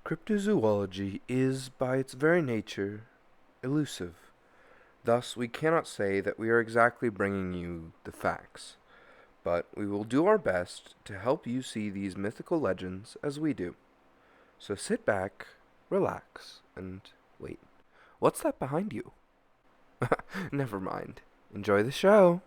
Cryptozoology is, by its very nature, elusive. Thus, we cannot say that we are exactly bringing you the facts, but we will do our best to help you see these mythical legends as we do. So sit back, relax, and wait. What's that behind you? Never mind. Enjoy the show.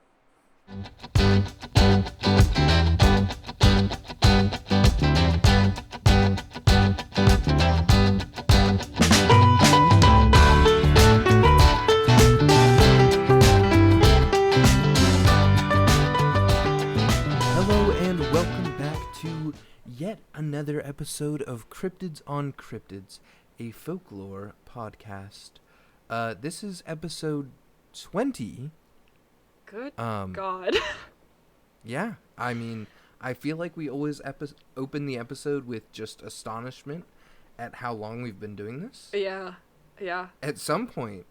Hello and welcome back to yet another episode of Cryptids on Cryptids, a folklore podcast. This is episode 20. Good God. Yeah, I mean, I feel like we always open the episode with just astonishment at how long we've been doing this. Yeah. At some point,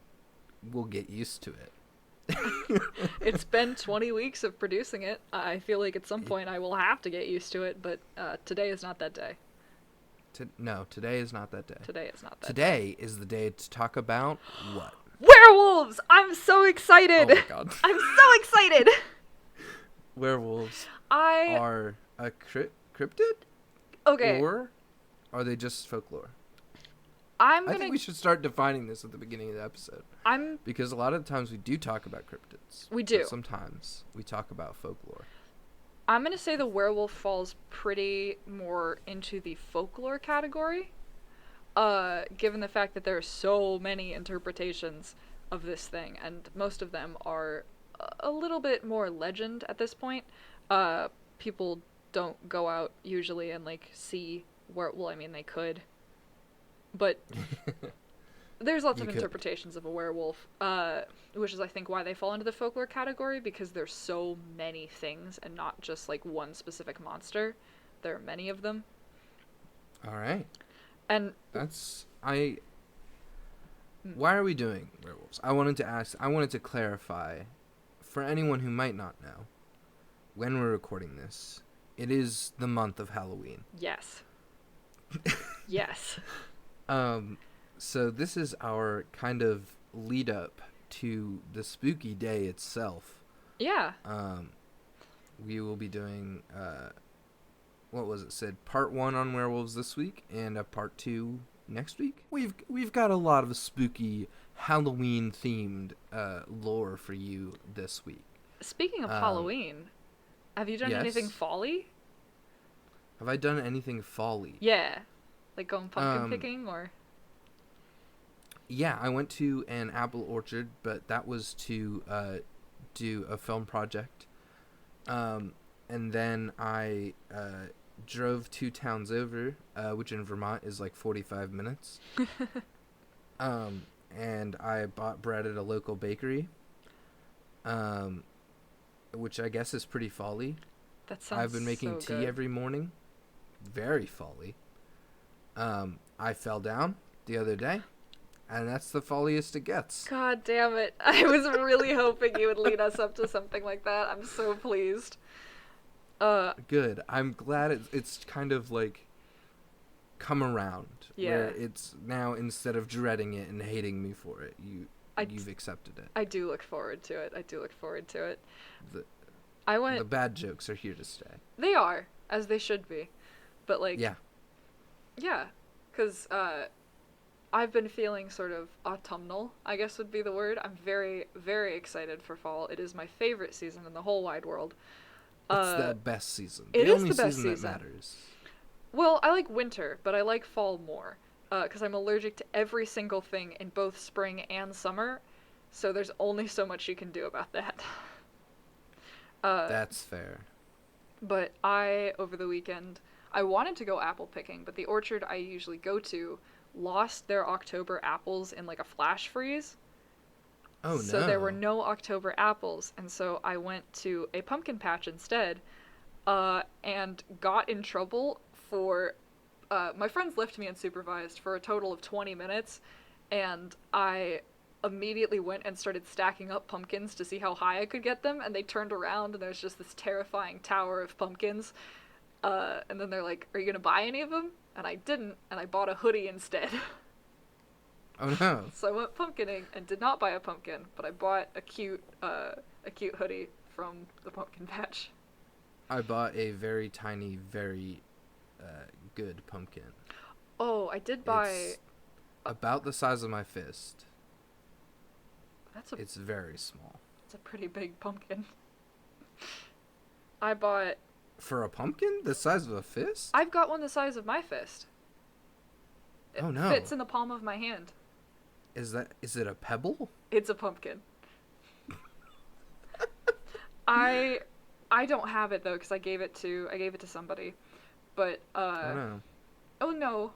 we'll get used to it. It's been 20 weeks of producing it. I feel like at some point I will have to get used to it, but today is not that day. No, today is not that day. Today is not that day. Today is the day to talk about what? Werewolves! I'm so excited! Oh my god. I'm so excited! Werewolves I are a cryptid? Okay. Or are they just folklore? I I think we should start defining this at the beginning of the episode. Because a lot of the times we do talk about cryptids. We do. But sometimes we talk about folklore. I'm gonna say the werewolf falls pretty more into the folklore category, given the fact that there are so many interpretations of this thing, and most of them are a little bit more legend at this point. People don't go out usually and see well, I mean, they could, but there's lots of interpretations of a werewolf, which is, I think, why they fall into the folklore category, because there's so many things and not just, one specific monster. There are many of them. Alright. And why are we doing werewolves? I wanted to clarify, for anyone who might not know, when we're recording this, it is the month of Halloween. Yes. Yes. So this is our kind of lead up to the spooky day itself. Yeah. We will be doing, what was it said? Part 1 on werewolves this week and a part 2 next week. We've got a lot of spooky Halloween themed lore for you this week. Speaking of Halloween, have you done anything fall-y? Have I done anything fall-y? Yeah. Like going pumpkin picking or? Yeah, I went to an apple orchard, but that was to do a film project. And then I drove 2 towns over, which in Vermont is 45 minutes. And I bought bread at a local bakery, which I guess is pretty fall-y. That sounds I've been making tea good. every morning. Very fall-y. I fell down the other day. And that's the folliest it gets. God damn it. I was really hoping you would lead us up to something like that. I'm so pleased. Good. I'm glad it's kind of come around. Yeah. Where it's now, instead of dreading it and hating me for it, you've accepted it. I do look forward to it. The bad jokes are here to stay. They are, as they should be. But Yeah. Yeah. Because, I've been feeling sort of autumnal, I guess would be the word. I'm very, very excited for fall. It is my favorite season in the whole wide world. It's the best season. It the is only the best season that season. matters. Well, I like winter, but I like fall more. Because I'm allergic to every single thing in both spring and summer. So there's only so much you can do about that. That's fair. But over the weekend, I wanted to go apple picking, but the orchard I usually go to lost their October apples in a flash freeze. Oh, no. So there were no October apples, and so I went to a pumpkin patch instead, and got in trouble for, my friends left me unsupervised for a total of 20 minutes, and I immediately went and started stacking up pumpkins to see how high I could get them, and they turned around and there's just this terrifying tower of pumpkins. And then they're like, "Are you gonna buy any of them?" And I didn't, and I bought a hoodie instead. Oh no. So I went pumpkining and did not buy a pumpkin, but I bought a cute hoodie from the pumpkin patch. I bought a very tiny, very good pumpkin. Oh, I did buy. It's about the size of my fist. That's a. It's very small. It's a pretty big pumpkin. I bought. For a pumpkin the size of a fist? I've got one the size of my fist. It Oh no. fits in the palm of my hand. Is it a pebble? It's a pumpkin. I don't have it though because I gave it to somebody. But Oh no.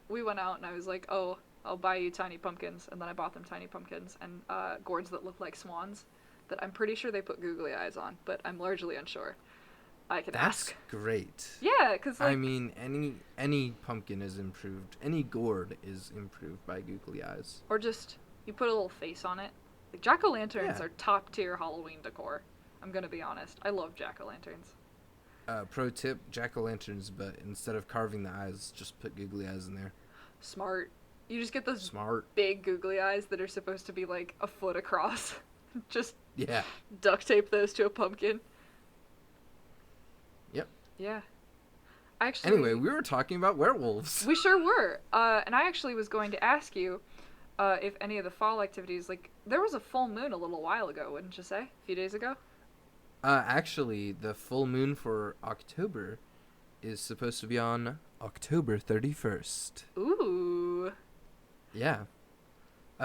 We went out and I was like, "Oh, I'll buy you tiny pumpkins." And then I bought them tiny pumpkins and gourds that look like swans that I'm pretty sure they put googly eyes on, but I'm largely unsure. I can ask. That's great. Yeah, because like, I mean, any pumpkin is improved. Any gourd is improved by googly eyes. or just you put a little face on it. Like jack-o'-lanterns Yeah. are top tier Halloween decor. I'm gonna be honest. I love jack-o'-lanterns. Pro tip: jack-o'-lanterns, but instead of carving the eyes, just put googly eyes in there. Smart. You just get those Smart. big googly eyes that are supposed to be like a foot across. Just Yeah. duct tape those to a pumpkin. Yep. Yeah. Actually, Anyway, we were talking about werewolves. we sure were. And I actually was going to ask you if any of the fall activities, like, there was a full moon a little while ago, wouldn't you say? A few days ago? Actually, the full moon for October is supposed to be on October 31st. Ooh. Yeah.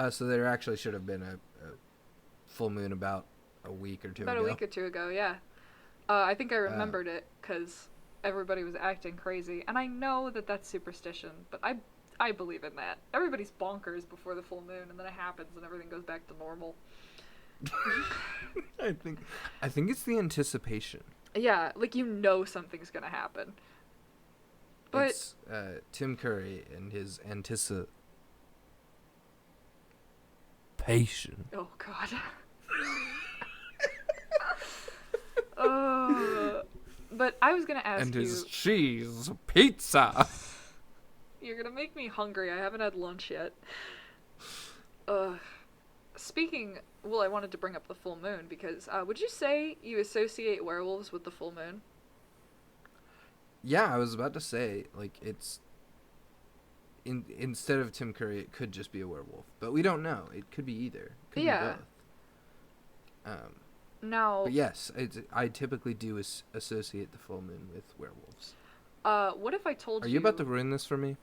So there actually should have been a full moon about a week or two About ago. a week or two ago, yeah. I think I remembered it because everybody was acting crazy. And I know that that's superstition, but I believe in that. Everybody's bonkers before the full moon, and then it happens and everything goes back to normal. I think it's the anticipation. Yeah, like you know something's gonna happen. But It's Tim Curry and his anticipation. oh god. But I was gonna ask And you. his cheese pizza. You're gonna make me hungry. I haven't had lunch yet. Speaking, well, I wanted to bring up the full moon because would you say you associate werewolves with the full moon? Yeah, I was about to say, like, it's instead of Tim Curry, it could just be a werewolf, but we don't know. It could be either. It could Yeah. be both. Now, But yes, I typically do associate the full moon with werewolves. what if I told you? Are you about to ruin this for me?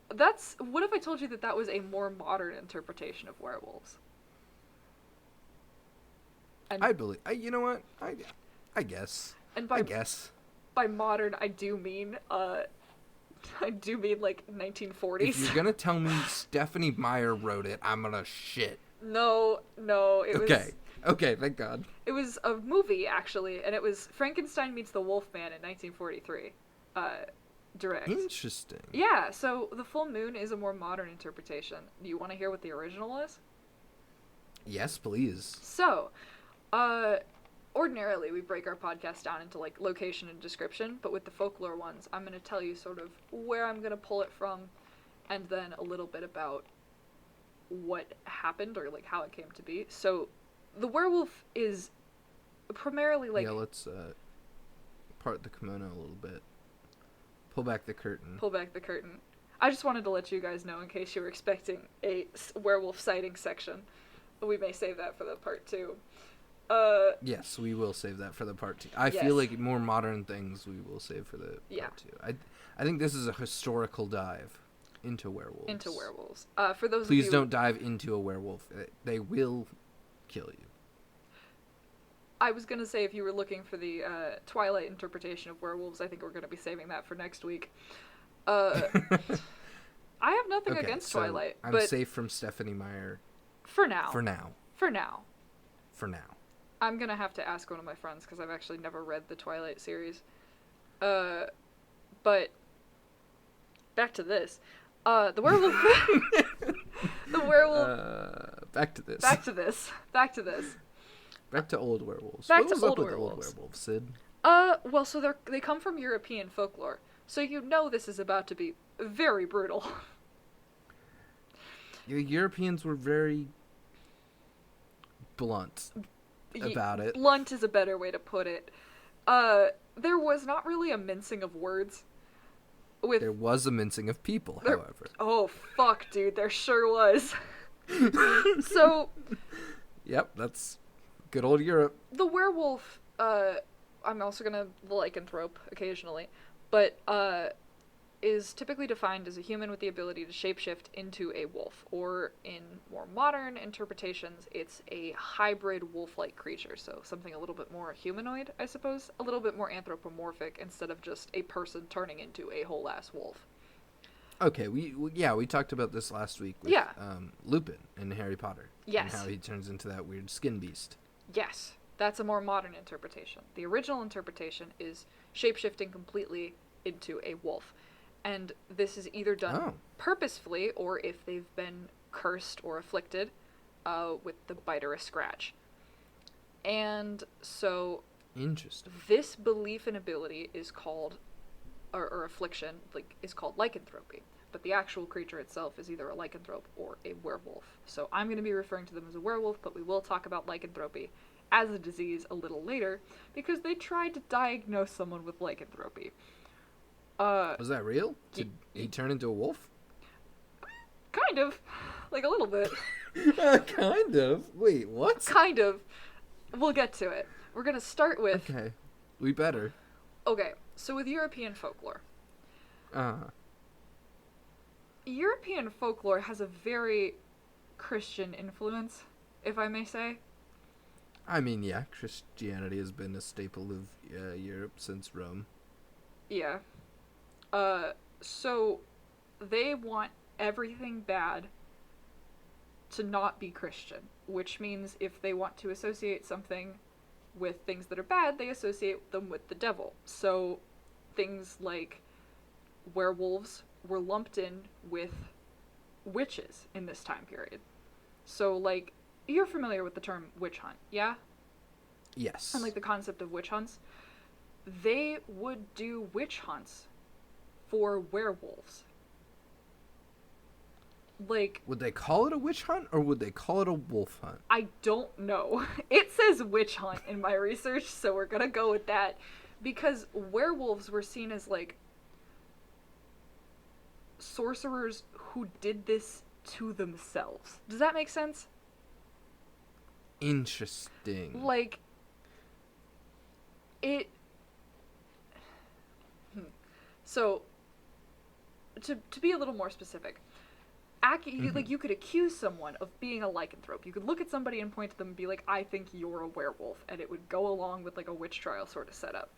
What if I told you that that was a more modern interpretation of werewolves? And, You know what? I guess. and I guess. by modern, I do mean like 1940s. If you're gonna tell me Stephanie Meyer wrote it, I'm gonna shit. No, it was. Okay, thank God. It was a movie actually, and it was Frankenstein meets the Wolfman in 1943. Direct. Interesting. Yeah, so the full moon is a more modern interpretation. Do you want to hear what the original is? Yes, please. So, ordinarily we break our podcast down into like location and description, but with the folklore ones, I'm going to tell you sort of where I'm going to pull it from, and then a little bit about what happened or like how it came to be. So, the werewolf is primarily like... Yeah, let's part the kimono a little bit. Pull back the curtain. Pull back the curtain. I just wanted to let you guys know in case you were expecting a werewolf sighting section. We may save that for the part 2. Yes, we will save that for the part 2. I Yes. feel like more modern things we will save for the part 2. I think this is a historical dive into werewolves. For those Please of you... don't dive into a werewolf. They will kill you. I was going to say if you were looking for the Twilight interpretation of werewolves, I think we're going to be saving that for next week. I have nothing against so Twilight, I'm but safe from Stephanie Meyer. for now. For now. For now. For now. I'm going to have to ask one of my friends because I've actually never read the Twilight series. But back to this. The werewolf... the werewolf... Back to this. Back to this. Back to old werewolves. Back What to was old up with werewolves. old werewolves, Sid? Well, so they come from European folklore, so you know this is about to be very brutal. The Europeans were very blunt about it. Blunt is a better way to put it. There was not really a mincing of words. With There was a mincing of people, there, however. oh fuck, dude, there sure was. So Yep, that's good old Europe. the werewolf, I'm also gonna lycanthrope occasionally, but is typically defined as a human with the ability to shapeshift into a wolf, or in more modern interpretations, it's a hybrid wolf-like creature, so something a little bit more humanoid, I suppose, a little bit more anthropomorphic instead of just a person turning into a whole-ass wolf. Okay, we talked about this last week with Yeah. Lupin in Harry Potter. Yes. And how he turns into that weird skin beast. Yes, that's a more modern interpretation. The original interpretation is shapeshifting completely into a wolf. And this is either done purposefully, or if they've been cursed or afflicted with the bite or a scratch. And so Interesting. this belief and ability is called, or affliction, is called lycanthropy. But the actual creature itself is either a lycanthrope or a werewolf. So I'm going to be referring to them as a werewolf, but we will talk about lycanthropy as a disease a little later, because they tried to diagnose someone with lycanthropy. Was that real? Did he turn into a wolf? Kind of. Like a little bit. Kind of. Wait, what? Kind of. We'll get to it. We're going to start with... Okay. We better. Okay, so with European folklore. European folklore has a very Christian influence, if I may say. I mean, yeah, Christianity has been a staple of Europe since Rome. Yeah. So they want everything bad to not be Christian, which means if they want to associate something with things that are bad, they associate them with the devil. So things like werewolves were lumped in with witches in this time period. So, like, you're familiar with the term witch hunt, yeah? Yes. And, like, the concept of witch hunts. They would do witch hunts for werewolves. Like, would they call it a witch hunt, or would they call it a wolf hunt? I don't know. It says witch hunt in my research, so we're gonna go with that. Because werewolves were seen as, like, sorcerers who did this to themselves. Does that make sense? Interesting. Like, it... So, to be a little more specific, you could accuse someone of being a lycanthrope. You could look at somebody and point to them and be like, I think you're a werewolf, and it would go along with, like, a witch trial sort of setup.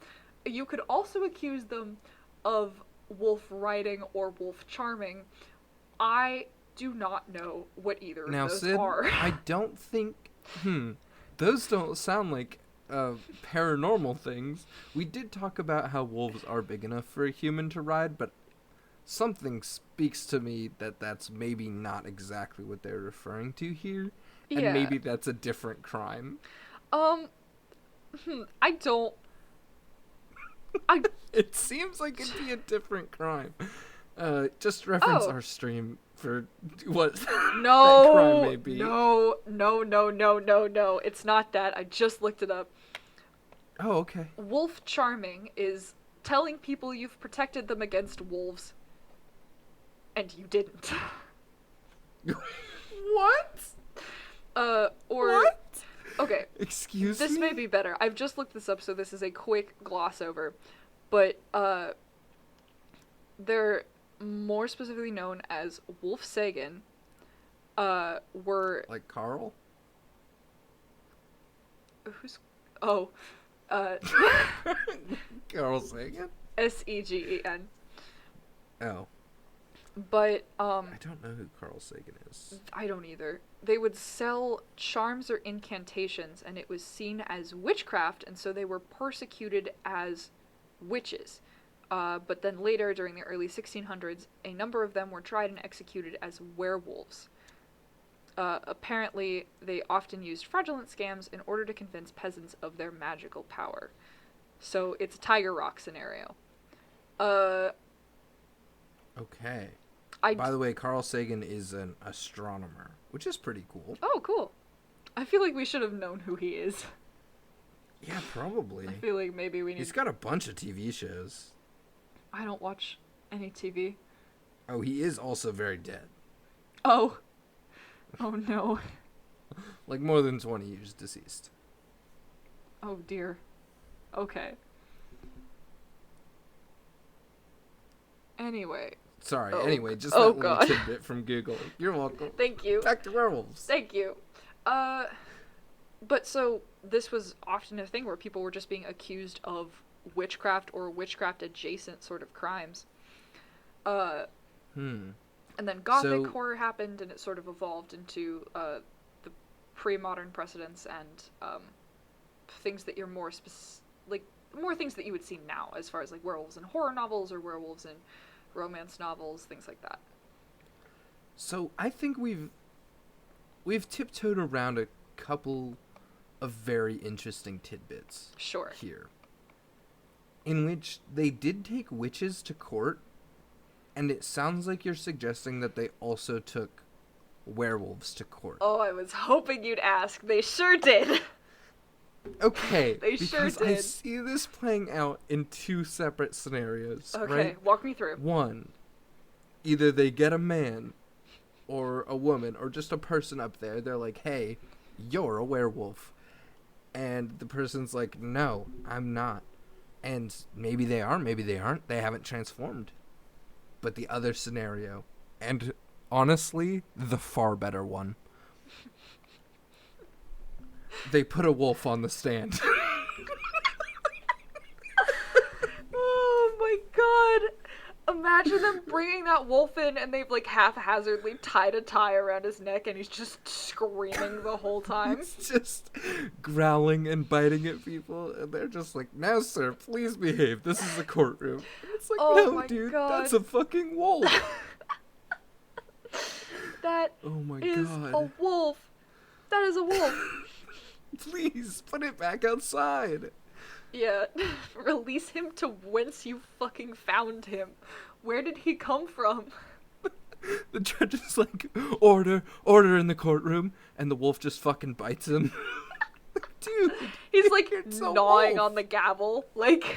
You could also accuse them of wolf riding or wolf charming. I do not know what either of those Sid, are. I don't think... Those don't sound like paranormal things. We did talk about how wolves are big enough for a human to ride, but something speaks to me that that's maybe not exactly what they're referring to here. Yeah. And maybe that's a different crime. I don't... It seems like it'd be a different crime. Just reference Oh. our stream for what No, that crime may be. no. It's not that. I just looked it up. Oh, okay. Wolf charming is telling people you've protected them against wolves, and you didn't. What? Or... What? Okay. Excuse This me? may be better. I've just looked this up, so this is a quick gloss over. But, they're more specifically known as Wolf Sagan, were... Like Carl? Who's... Oh. Carl Sagan? Segen. Oh. But, I don't know who Carl Sagan is. I don't either. They would sell charms or incantations, and it was seen as witchcraft, and so they were persecuted as witches. But then later, during the early 1600s, a number of them were tried and executed as werewolves. Apparently, they often used fraudulent scams in order to convince peasants of their magical power. So it's a Tiger Rock scenario. Uh, Okay. I. By the way, Carl Sagan is an astronomer, which is pretty cool. Oh, cool. I feel like we should have known who he is. Yeah, probably. I feel like maybe we need. He's got a bunch of TV shows. I don't watch any TV. Oh, he is also very dead. Oh. Oh no. Like more than 20 years deceased. Oh dear. Okay. Anyway. Sorry, Oh. anyway, just Oh, that God. little tidbit from Google. You're welcome. Thank you. Back to werewolves. Thank you. But so this was often a thing where people were just being accused of witchcraft or witchcraft adjacent sort of crimes. And then Gothic horror happened, and it sort of evolved into the pre-modern precedents and things that you're more more things that you would see now, as far as like werewolves in horror novels or werewolves in romance novels, things like that. So I think we've tiptoed around a couple of very interesting tidbits. Sure. Here, in which they did take witches to court, and it sounds like you're suggesting that they also took werewolves to court. Oh, I was hoping you'd ask. They sure did. Okay, They sure because I did. see this playing out in two separate scenarios. Okay, right? walk me through. One, either they get a man or a woman or just a person up there. They're like, hey, you're a werewolf. And the person's like, no, I'm not. And maybe they are, maybe they aren't. They haven't transformed. But the other scenario, and honestly, the far better one, they put a wolf on the stand. Oh my god. Imagine them bringing that wolf in and they've like haphazardly tied a tie around his neck and he's just screaming the whole time. He's just growling and biting at people, and they're just like, no, sir, please behave. This is a courtroom. It's like, Oh no, my dude, God. that's a fucking wolf. That Oh my is God. a wolf. That is a wolf. Please, put it back outside. Yeah. Release him to whence you fucking found him. Where did he come from? The judge is like, order in the courtroom, and the wolf just fucking bites him. Dude. He's like It's a gnawing wolf. on the gavel. Like,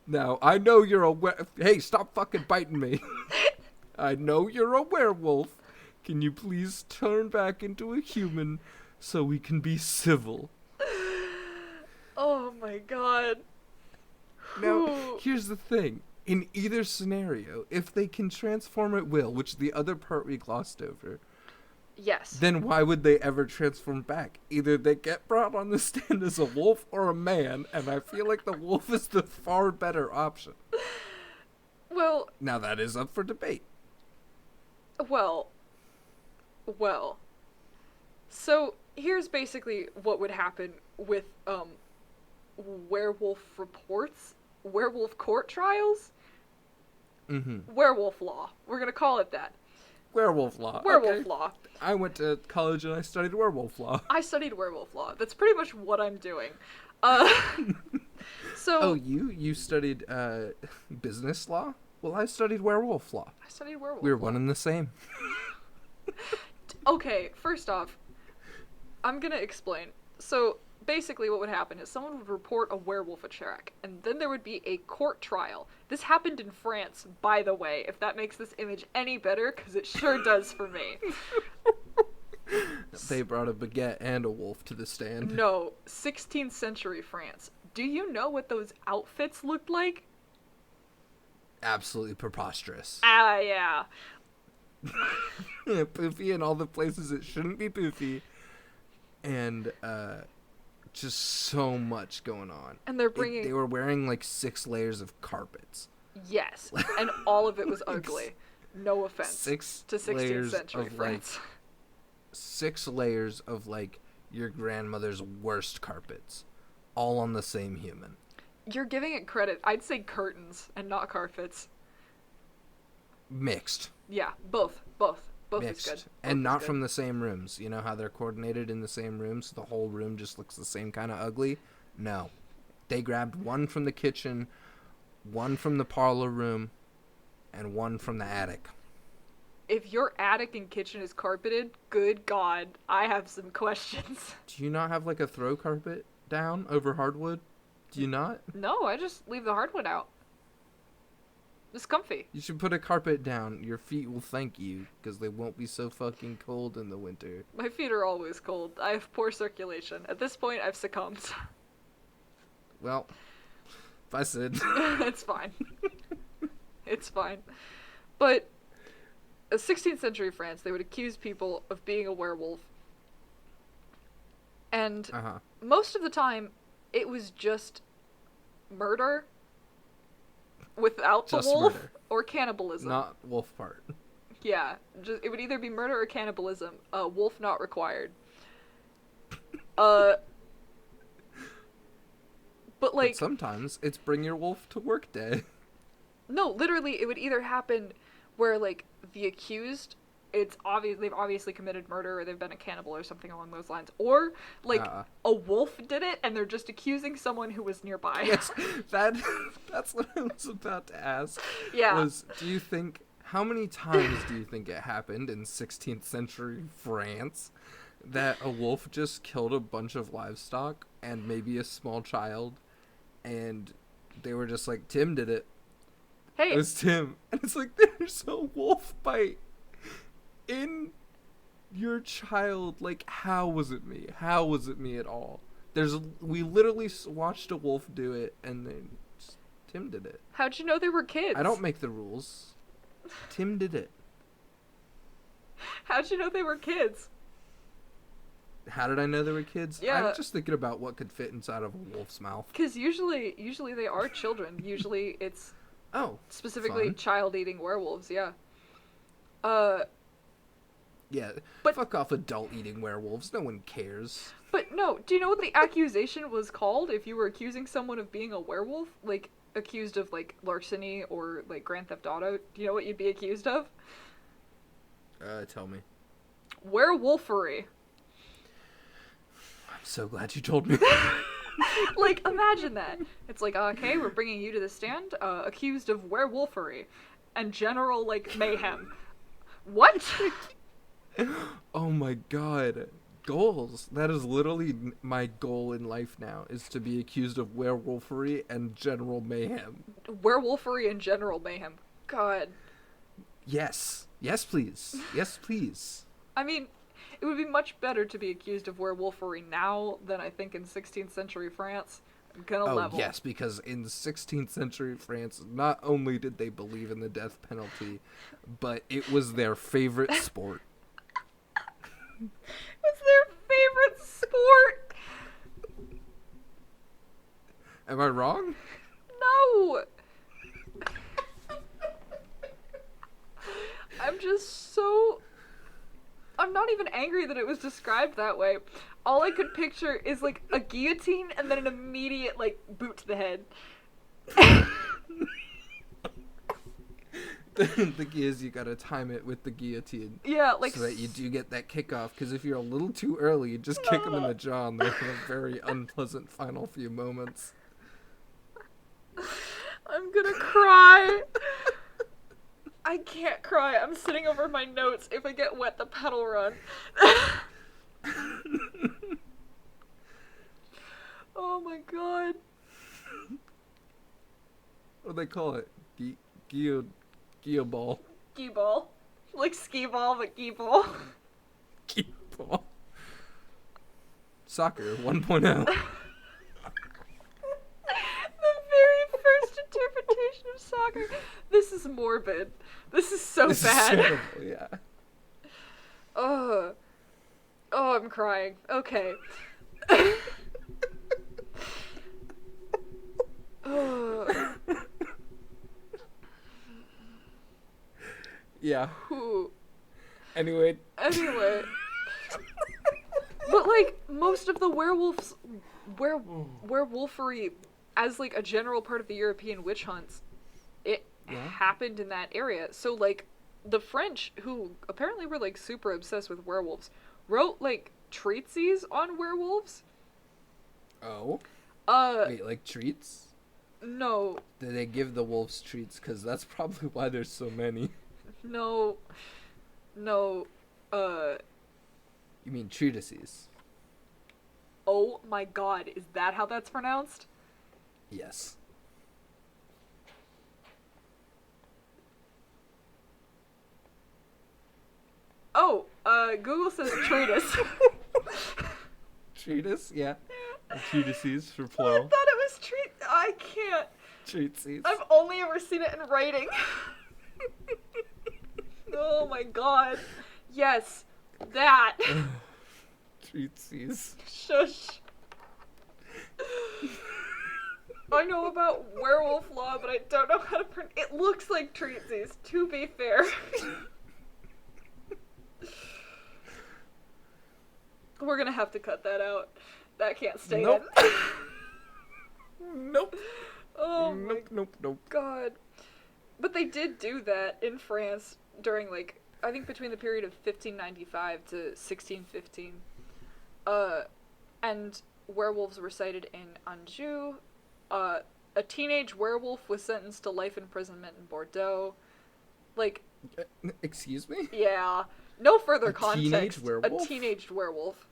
Now, I know you're a Hey, stop fucking biting me. I know you're a werewolf. Can you please turn back into a human so we can be civil? oh my god. Now, Whew. here's the thing. In either scenario, if they can transform at will, which the other part we glossed over, Yes. then why would they ever transform back? Either they get brought on the stand as a wolf or a man, and I feel like the wolf is the far better option. Well, Now, that is up for debate. well. So, here's basically what would happen with, werewolf reports, werewolf court trials, Mm-hmm. werewolf law. We're gonna call it that. Werewolf law. Werewolf okay. law. I went to college and I studied werewolf law. I studied werewolf law. That's pretty much what I'm doing. So... Oh, you studied business law? Well, I studied werewolf law. I studied werewolf We were law. one and the same. Okay, first off, I'm gonna explain. So, basically what would happen is someone would report a werewolf attack, and then there would be a court trial. This happened in France, by the way, if that makes this image any better, because it sure does for me. They brought a baguette and a wolf to the stand. No, 16th century France. Do you know what those outfits looked like? Absolutely preposterous. Ah, yeah. Poofy in all the places it shouldn't be poofy. And just so much going on. And they're bringing... They were wearing like 6 layers of carpets. Yes, and all of it was ugly. No offense 6 to 16th layers century of France. 6 layers of like your grandmother's worst carpets, all on the same human. You're giving it credit. I'd say curtains and not carpets. Mixed. Yeah, both Mixed. is good. And not from the same rooms. You know how they're coordinated in the same rooms? The whole room just looks the same kind of ugly? No. They grabbed one from the kitchen, one from the parlor room, and one from the attic. If your attic and kitchen is carpeted, good God, I have some questions. Do you not have like a throw carpet down over hardwood? Do you not? No, I just leave the hardwood out. It's comfy. You should put a carpet down. Your feet will thank you because they won't be so fucking cold in the winter. My feet are always cold. I have poor circulation. At this point, I've succumbed. Well, if I said. It's fine. It's fine. But, in 16th century France, they would accuse people of being a werewolf. And most of the time, it was just murder without the Just wolf murder. or cannibalism. Not wolf part. Yeah, it would either be murder or cannibalism. Wolf not required. But like, But sometimes it's bring your wolf to work day. no, literally, it would either happen where like the accused, it's obvious they've obviously committed murder or they've been a cannibal or something along those lines, or like a wolf did it and they're just accusing someone who was nearby. Yes, that's what I was about to ask. Yeah. How many times do you think it happened in 16th century France that a wolf just killed a bunch of livestock and maybe a small child, and they were just like, Tim did it. Hey, It was Tim. And it's like, there's a wolf bite in your child. Like, how was it me? How was it me at all? We literally watched a wolf do it, and then Tim did it. how'd you know they were kids? I don't make the rules. Tim did it. How'd you know they were kids? How did I know they were kids? Yeah. I'm just thinking about what could fit inside of a wolf's mouth. Because usually they are children. Usually it's Oh, specifically fun. child-eating werewolves. Yeah. Yeah, But- fuck off adult-eating werewolves. No one cares. But no, do you know what the accusation was called if you were accusing someone of being a werewolf? Like, accused of, like, larceny or, like, Grand Theft Auto? Do you know what you'd be accused of? Tell me. Werewolfery. I'm so glad you told me. Like, imagine that. It's like, okay, we're bringing you to the stand, accused of werewolfery. And general, like, mayhem. What? Oh my god. Goals. That is literally my goal in life now, is to be accused of werewolfery and general mayhem. Werewolfery and general mayhem. God. Yes. Yes, please. Yes, please. I mean, it would be much better to be accused of werewolfery now than I think in 16th century France. I'm gonna Oh, level. yes, because in 16th century France, not only did they believe in the death penalty, but it was their favorite sport. It's their favorite sport. Am I wrong? No. I'm not even angry that it was described that way. All I could picture is like a guillotine and then an immediate like boot to the head. The key is you gotta time it with the guillotine. Yeah, like so that you do get that kickoff, because if you're a little too early, you just kick them in the jaw and they have a very unpleasant final few moments. I'm gonna cry. I can't cry. I'm sitting over my notes. If I get wet, the pedal run. Oh my god. What do they call it? Geo ball. Ski ball. Like skee ball, but gee ball. Geo ball. Soccer 1.0. The very first interpretation of soccer. This is morbid. This is so This bad. is terrible, yeah. Oh, I'm crying. Okay. Oh. Yeah. Whew. Anyway. Anyway. But like most of the werewolves werewolfery as like a general part of the European witch hunts, it happened in that area. So like the French, who apparently were like super obsessed with werewolves, wrote like treatises on werewolves. Oh. Wait, like treats? No, Do they give the wolves treats? Because that's probably why there's so many. no, no, You mean treatises? oh my god, is that how that's pronounced? Yes. Oh, Google says treatise. Treatise? Yeah. Treatises for I plural. thought it was I can't. Treatises. I've only ever seen it in writing. Oh my god. Yes, that. Treatises. Shush. I know about werewolf law, but I don't know how to pronounce it. Looks like treatises, to be fair. We're gonna have to cut that out. That can't stay Nope. in. Nope. Oh my Nope. god. But they did do that in France during, like, I think between the period of 1595 to 1615. And werewolves were cited in Anjou. A teenage werewolf was sentenced to life imprisonment in Bordeaux. Like, Excuse me? yeah. No further A context. teenage werewolf? A teenage werewolf.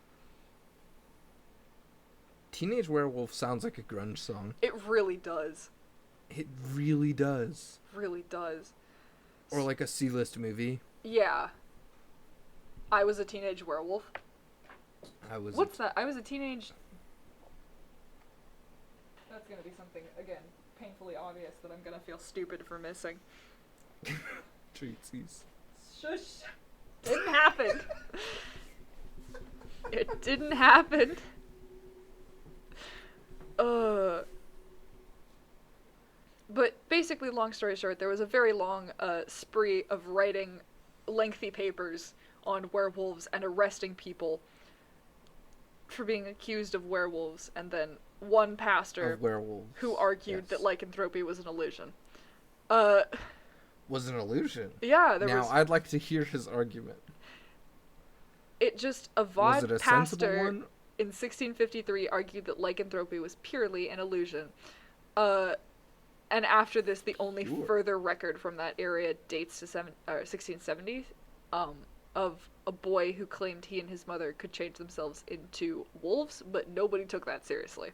Teenage Werewolf sounds like a grunge song. It really does. It really does. Really does. Or like a C-list movie. Yeah. I was a teenage werewolf. What's that? I was a teenage... That's gonna be something, again, painfully obvious that I'm gonna feel stupid for missing. Treatsies. Shush. Didn't happen. It didn't happen. But basically, long story short, there was a very long spree of writing lengthy papers on werewolves and arresting people for being accused of werewolves, and then one pastor Of werewolves. who argued Yes. that lycanthropy was an illusion. Was an illusion. Yeah, there Now, was... I'd like to hear his argument. It just... A Was Vaud it a sensible pastor one? in 1653 argued that lycanthropy was purely an illusion. And after this, the only Sure. further record from that area dates to 1670, of a boy who claimed he and his mother could change themselves into wolves, but nobody took that seriously.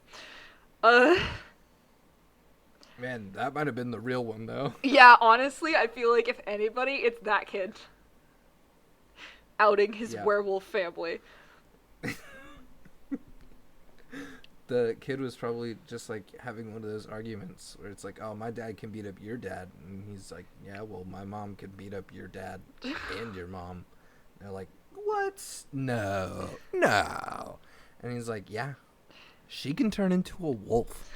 Man, that might have been the real one, though. Yeah, honestly, I feel like if anybody, it's that kid. Outing his Yeah. werewolf family. The kid was probably just, like, having one of those arguments where it's like, oh, my dad can beat up your dad. And he's like, yeah, well, my mom can beat up your dad and your mom. And they're like, what? No. And he's like, yeah, she can turn into a wolf.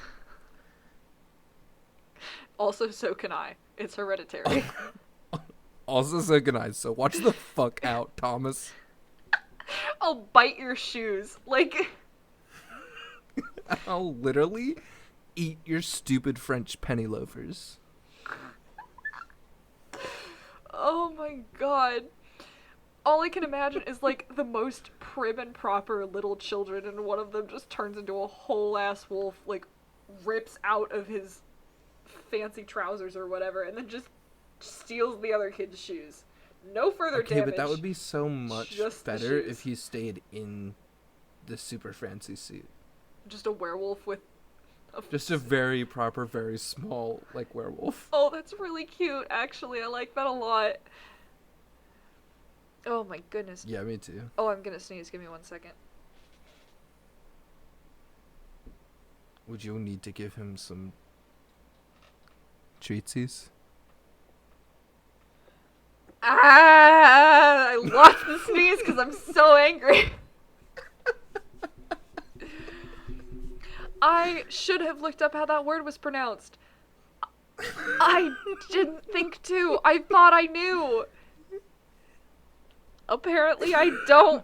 Also, so can I. It's hereditary. Also, so can I. So watch the fuck out, Thomas. I'll bite your shoes. Like... I'll literally eat your stupid French penny loafers. Oh my god. All I can imagine is, like, the most prim and proper little children, and one of them just turns into a whole-ass wolf, like, rips out of his fancy trousers or whatever, and then just steals the other kid's shoes. No further Okay, damage. but that would be so much just the better shoes. if he stayed in the super fancy suit. Just a werewolf with Just a very proper, very small, like, werewolf. Oh, that's really cute, actually. I like that a lot. Oh my goodness. Yeah, me too. Oh, I'm gonna sneeze. Give me 1 second. Would you need to give him some treatsies? Ah! I lost the sneeze because I'm so angry. I should have looked up how that word was pronounced. I didn't think to. I thought I knew. Apparently I don't.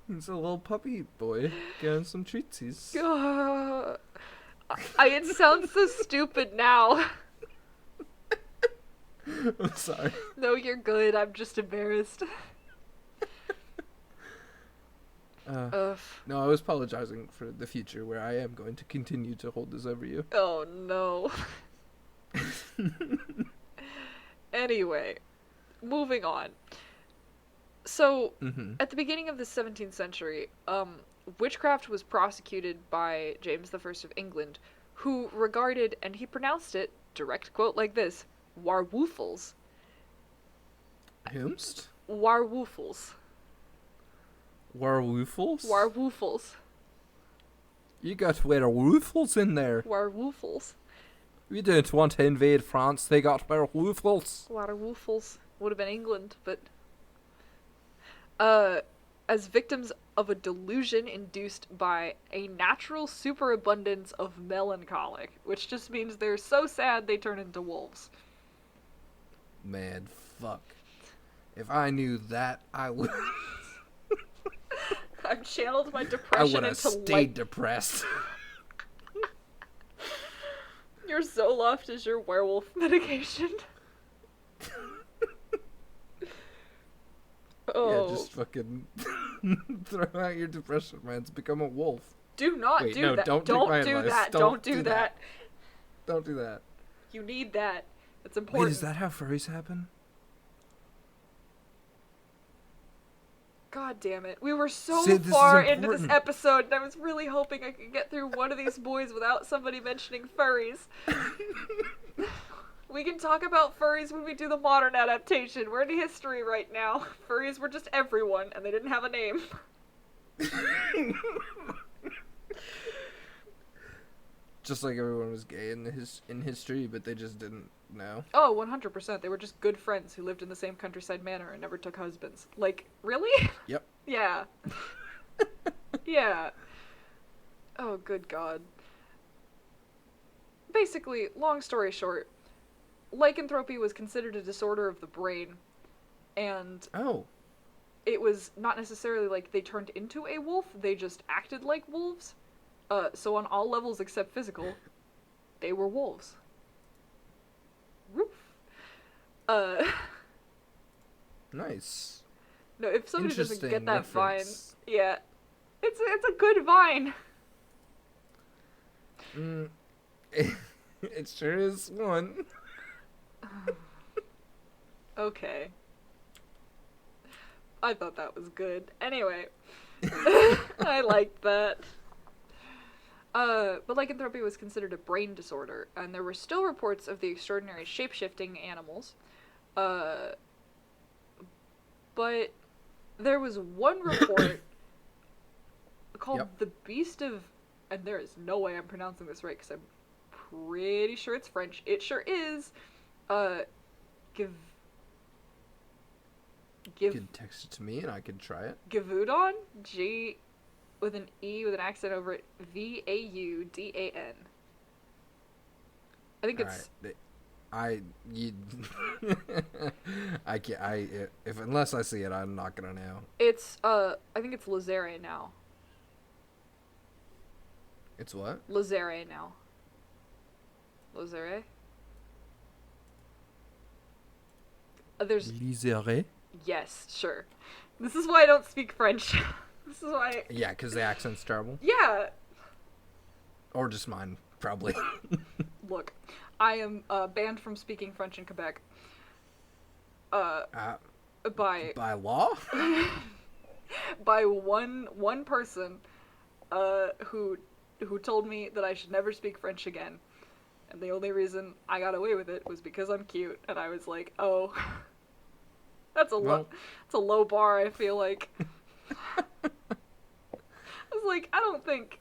He's a little puppy boy getting some treatsies. It sounds so stupid now. I'm sorry. No, you're good. I'm just embarrassed. Ugh. No, I was apologizing for the future where I am going to continue to hold this over you. Oh no. Anyway, moving on. So, Mm-hmm. at the beginning of the 17th century, witchcraft was prosecuted by James I of England, who regarded, and he pronounced it, direct quote like this, werewolves. Whomst? Werewolves. Werewolves? Werewolves. You got werewolves in there. Werewolves. We don't want to invade France. They got werewolves. Werewolves would have been England, but as victims of a delusion induced by a natural superabundance of melancholic, which just means they're so sad they turn into wolves. Man, fuck. If I knew that, I would. I've channeled my I depression would have into stayed depressed. Your Zoloft is your werewolf medication. Oh. Yeah, just fucking throw out your depression meds, become a wolf. Do not Wait, do no, that. don't Don't take my do advice. that. Don't Don't do do that. that. Don't do that. You need that. It's important. Wait, is that how furries happen? God damn it. We were so Sid, this is far into this important. episode, and I was really hoping I could get through one of these boys without somebody mentioning furries. We can talk about furries when we do the modern adaptation. We're in history right now. Furries were just everyone, and they didn't have a name. Just like everyone was gay in history, but they just didn't know. Oh, 100%. They were just good friends who lived in the same countryside manor and never took husbands. Like, really? Yep. Yeah. Yeah. Oh, good God. Basically, long story short, lycanthropy was considered a disorder of the brain, and Oh. it was not necessarily like they turned into a wolf, they just acted like wolves. So on all levels except physical, they were wolves. Roof. Nice. No, if somebody doesn't get Interesting that vine, reference. yeah, it's a good vine. It sure is one. Okay. I thought that was good. Anyway, I liked that. But lycanthropy was considered a brain disorder, and there were still reports of the extraordinary shape-shifting animals. But there was one report called Yep. The Beast of... And there is no way I'm pronouncing this right, because I'm pretty sure it's French. It sure is. You can text it to me and I can try it. Gavoudon? G with an E with an accent over it. Vaudan. I think it's... I can't, if unless I see it, I'm not gonna know. It's, I think it's Lazare now. It's what? Lazare now. Lazare? There's... Lisere? Yes, sure. This is why I don't speak French. This is why... Yeah, because the accent's terrible. Yeah! Or just mine, probably. Look, I am banned from speaking French in Quebec. By law? by one person who told me that I should never speak French again. And the only reason I got away with it was because I'm cute, and I was like, oh, that's a low bar, I feel like. I was like, I don't think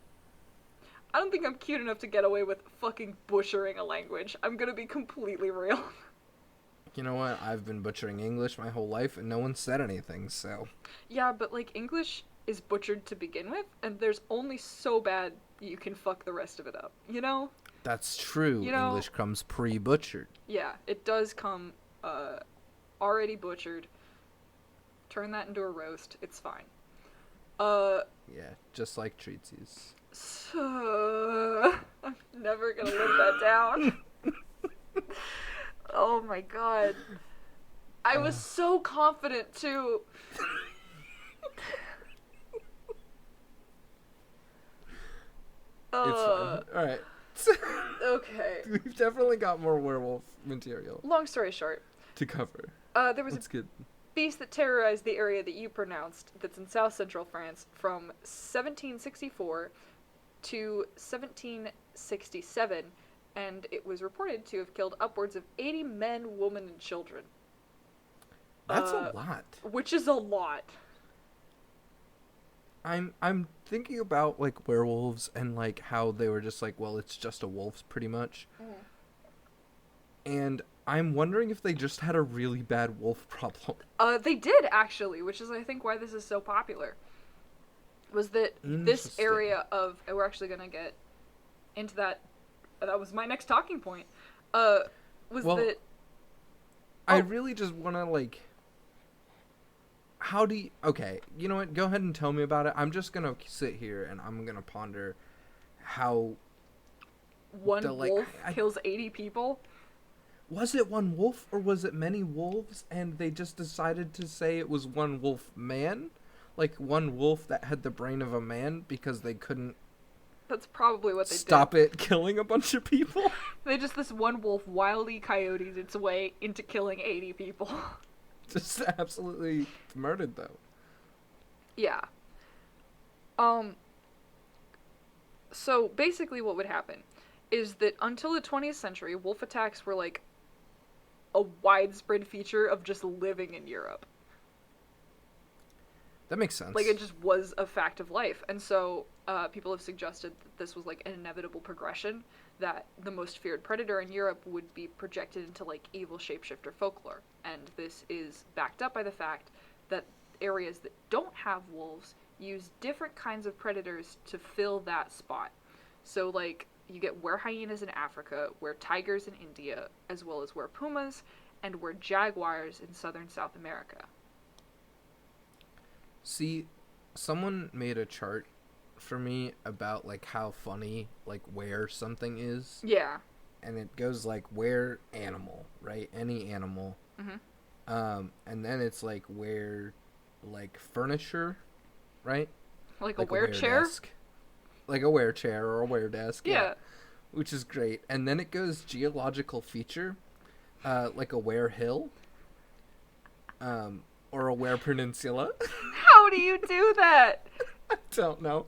I'm cute enough to get away with fucking butchering a language. I'm gonna be completely real. You know what? I've been butchering English my whole life, and no one said anything, so... Yeah, but, like, English is butchered to begin with, and there's only so bad you can fuck the rest of it up, you know? That's true. You know, English comes pre-butchered. Yeah, it does come, already butchered. Turn that into a roast, it's fine. Yeah, just like treatises. So... I'm never gonna live that down. Oh my god. I was so confident, too. It's Uh, fine. All right. okay. We've definitely got more werewolf material Long story short, to cover. there was a Let's get. beast that terrorized the area that you pronounced that's in south central France from 1764 to 1767, and it was reported to have killed upwards of 80 men, women, and children. That's a lot. Which is a lot. I'm thinking about like werewolves and like how they were just like, well, it's just a wolf pretty much. And I'm wondering if they just had a really bad wolf problem. They did actually, which is I think why this is so popular. Was that this Interesting. area of, and we're actually gonna get into that. That was my next talking point. Well, That I really just want to like. How do you... Okay, you know what? Go ahead and tell me about it. I'm just going to sit here and I'm going to ponder how... one wolf kills 80 people? Was it one wolf or was it many wolves and they just decided to say it was one wolf man? Like one wolf that had the brain of a man because they couldn't That's probably what they stop it killing a bunch of people? They just, this one wolf wildly coyotes its way into killing 80 people. Just absolutely murdered though. Yeah. So basically what would happen is that until the 20th century, wolf attacks were like a widespread feature of just living in Europe. That makes sense. Like, it just was a fact of life. And so people have suggested that this was like an inevitable progression, that the most feared predator in Europe would be projected into like evil shapeshifter folklore. And this is backed up by the fact that areas that don't have wolves use different kinds of predators to fill that spot. So like you get were hyenas in Africa, were tigers in India, as well as were pumas, and were jaguars in southern South America. See, someone made a chart for me about like how funny like where something is. Yeah. And it goes like where animal, right? Any animal. Mm-hmm. And then it's like where like furniture, right? Like a wear chair? Desk. Like a wear chair or a wear desk. Yeah. Which is great. And then it goes geological feature, like a where hill. Or a where peninsula. How do you do that? I don't know,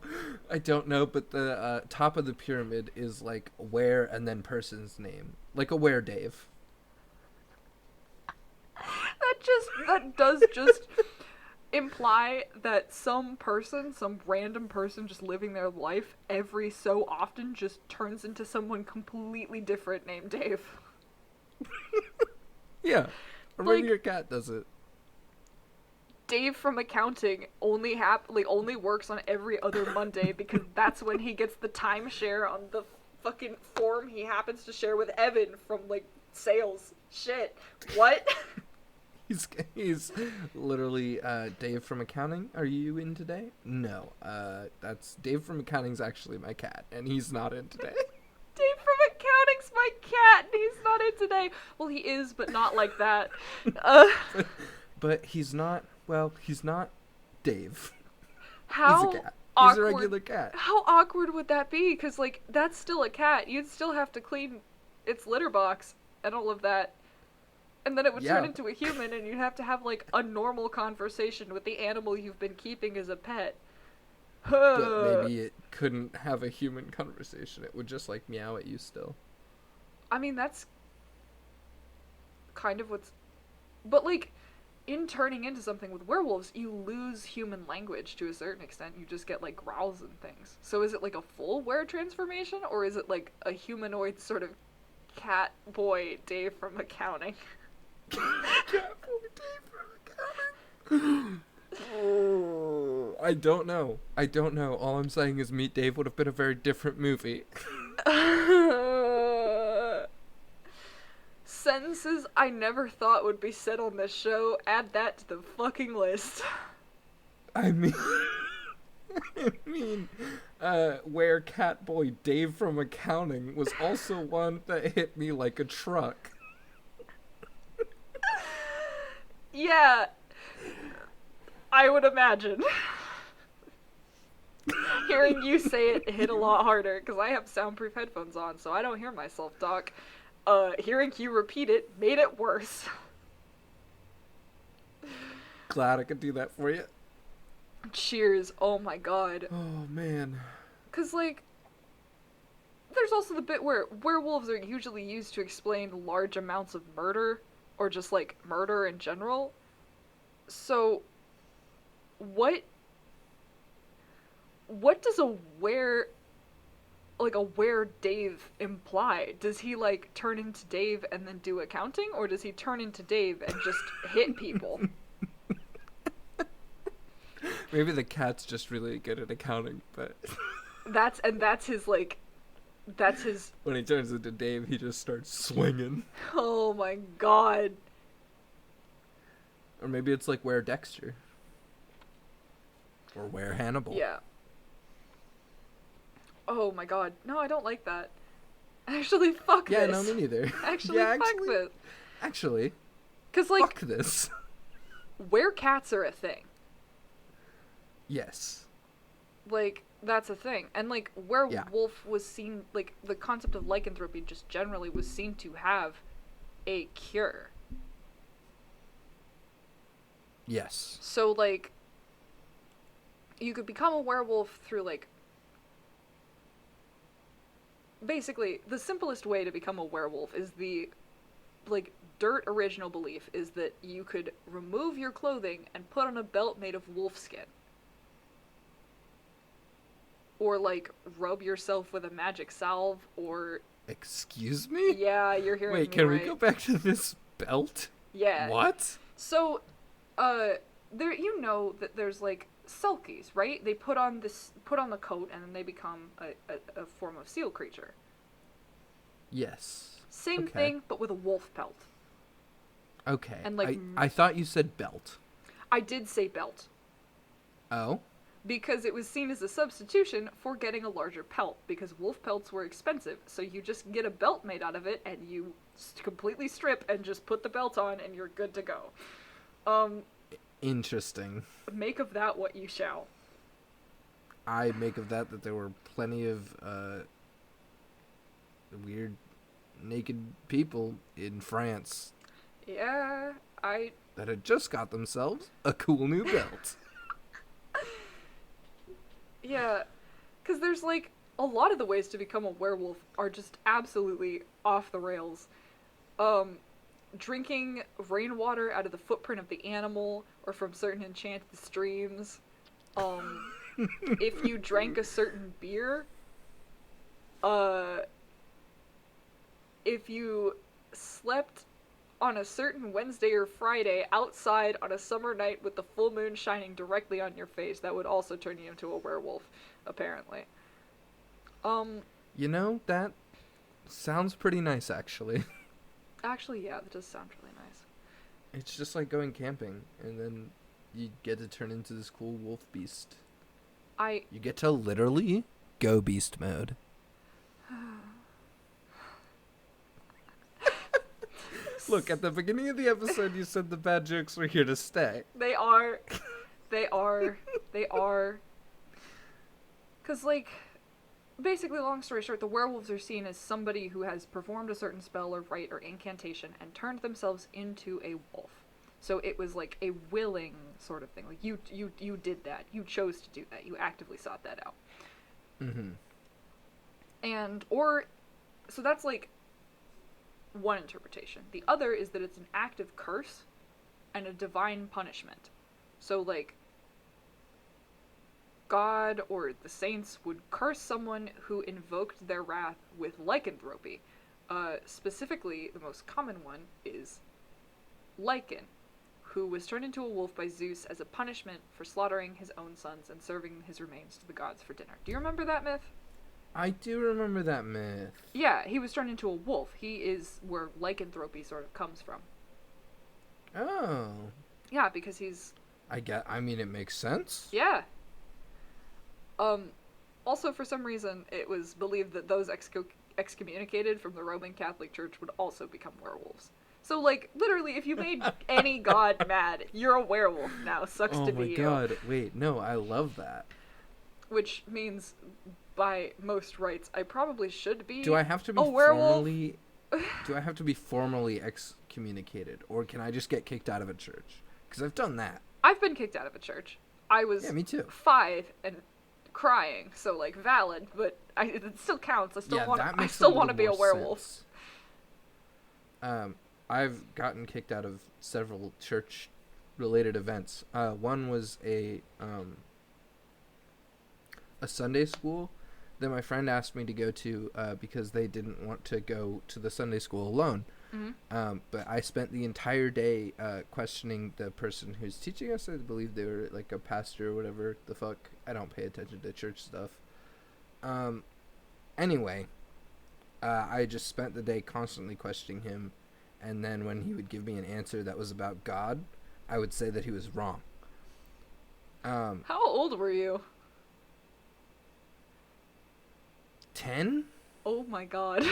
but the top of the pyramid is like where and then person's name. Like a where Dave. That does just imply that some random person just living their life every so often just turns into someone completely different named Dave. Yeah. Or maybe your cat does it. Dave from accounting only works on every other Monday because that's when he gets the timeshare on the fucking form he happens to share with Evan from like sales. Shit. What? He's literally Dave from accounting. Are you in today? No. That's Dave from accounting's actually my cat, and he's not in today. Dave from accounting's my cat, and he's not in today. Well, he is, but not like that. But he's not. Well, he's not Dave. How he's a cat. Awkward. He's a regular cat. How awkward would that be? Because, like, that's still a cat. You'd still have to clean its litter box and all of that. And then it would turn into a human, and you'd have to have, like, a normal conversation with the animal you've been keeping as a pet. But maybe it couldn't have a human conversation. It would just, like, meow at you still. I mean, that's kind of what's... But, like, in turning into something with werewolves, you lose human language to a certain extent. You just get, like, growls and things. So is it, like, a full were transformation, or is it, like, a humanoid sort of cat boy Dave from accounting? Cat boy Dave from accounting? I don't know. All I'm saying is Meet Dave would have been a very different movie. Sentences I never thought would be said on this show. Add that to the fucking list. I mean, where Catboy Dave from accounting was also one that hit me like a truck. Yeah, I would imagine. Hearing you say it hit a lot harder because I have soundproof headphones on, so I don't hear myself talk. Hearing you repeat it made it worse. Glad I could do that for you. Cheers. Oh my god. Oh, man. Because, like, there's also the bit where werewolves are usually used to explain large amounts of murder, or just, like, murder in general. So, what does a Dave imply? Does he, like, turn into Dave and then do accounting, or does he turn into Dave and just hit people? Maybe the cat's just really good at accounting, but... That's his, like... That's his... When he turns into Dave, he just starts swinging. Oh my god. Or maybe it's like Were Dexter. Or Were Hannibal. Yeah. Oh my god. No, I don't like that. Actually, fuck Yeah, this. no, me neither. Actually, Yeah, fuck this. Actually, Because, like, fuck this. werecats are a thing. Yes. Like, that's a thing. And, like, werewolf was seen, like, the concept of lycanthropy just generally was seen to have a cure. Yes. So, like, you could become a werewolf through, like, basically, the simplest way to become a werewolf is the, like, dirt original belief is that you could remove your clothing and put on a belt made of wolf skin. Or, like, rub yourself with a magic salve, or... Excuse me? Yeah, you're hearing me Wait, can right. we go back to this belt? Yeah. What? So, there, you know that there's, like, selkies, right? They put on the coat, and then they become a form of seal creature. Yes. Same Okay. thing, but with a wolf pelt. Okay. And, like, I thought you said belt. I did say belt. Oh? Because it was seen as a substitution for getting a larger pelt, because wolf pelts were expensive, so you just get a belt made out of it, and you completely strip and just put the belt on, and you're good to go. Interesting. Make of that what you shall. I make of that there were plenty of weird naked people in France Yeah, that had just got themselves a cool new belt. Yeah, because there's, like, a lot of the ways to become a werewolf are just absolutely off the rails. Drinking rainwater out of the footprint of the animal, or from certain enchanted streams. If you drank a certain beer. If you slept on a certain Wednesday or Friday outside on a summer night with the full moon shining directly on your face, that would also turn you into a werewolf, apparently. You know, that sounds pretty nice, actually. Actually, yeah, that does sound really nice. It's just like going camping, and then you get to turn into this cool wolf beast. You get to literally go beast mode. Look, at the beginning of the episode, you said the bad jokes were here to stay. They are. They are. They are. Because, like, basically, long story short, the werewolves are seen as somebody who has performed a certain spell or rite or incantation and turned themselves into a wolf. So it was like a willing sort of thing. Like, you did that. You chose to do that. You actively sought that out. Mm-hmm. So that's, like, one interpretation. The other is that it's an active curse and a divine punishment. So, like, God or the saints would curse someone who invoked their wrath with lycanthropy. Specifically, the most common one is Lycan, who was turned into a wolf by Zeus as a punishment for slaughtering his own sons and serving his remains to the gods for dinner. Do you remember that myth? I do remember that myth. Yeah, he was turned into a wolf. He is where lycanthropy sort of comes from. Oh. Yeah, because he's... I mean, it makes sense. Yeah. Also, for some reason, it was believed that those excommunicated from the Roman Catholic Church would also become werewolves. So, like, literally, if you made any god mad, you're a werewolf now. Sucks to be you. Oh my god, wait, no, I love that. which means by most rights I probably should be Do I have to be a werewolf. Do I have to be formally excommunicated, or can I just get kicked out of a church? Because I've done that. I've been kicked out of a church. I was me too. 5 and crying, so like valid, but it still counts. I still want to be a werewolf. I've gotten kicked out of several church-related events. One was a Sunday school that my friend asked me to go to because they didn't want to go to the Sunday school alone. Mm-hmm. But I spent the entire day questioning the person who's teaching us. I believe they were like a pastor or whatever the fuck. I don't pay attention to church stuff. Anyway, I just spent the day constantly questioning him, and then when he would give me an answer that was about God, I would say that he was wrong. How old were you? 10? Oh my god.